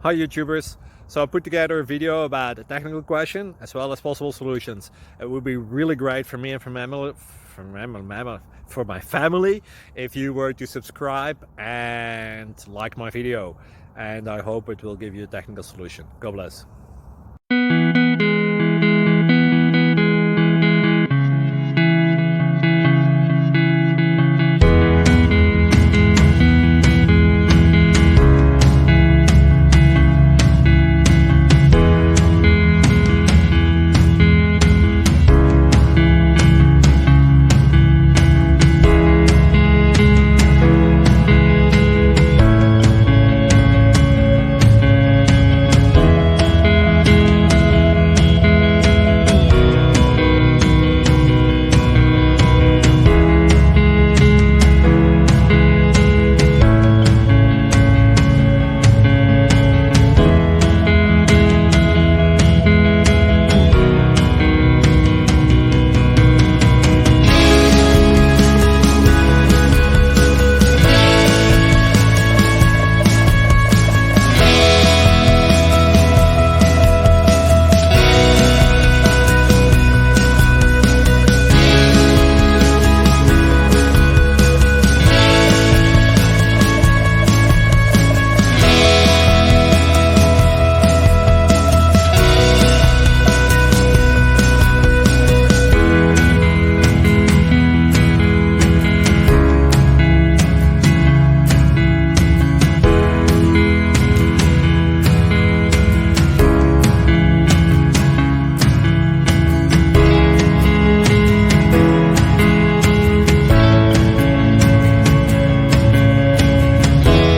Hi YouTubers! So I put together a video about a technical question as well as possible solutions. It would be really great for me and for my family if you were to subscribe and like my video, and I hope it will give you a technical solution. God bless.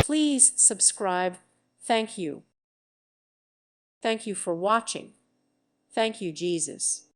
Please subscribe. Thank you. Thank you for watching. Thank you, Jesus.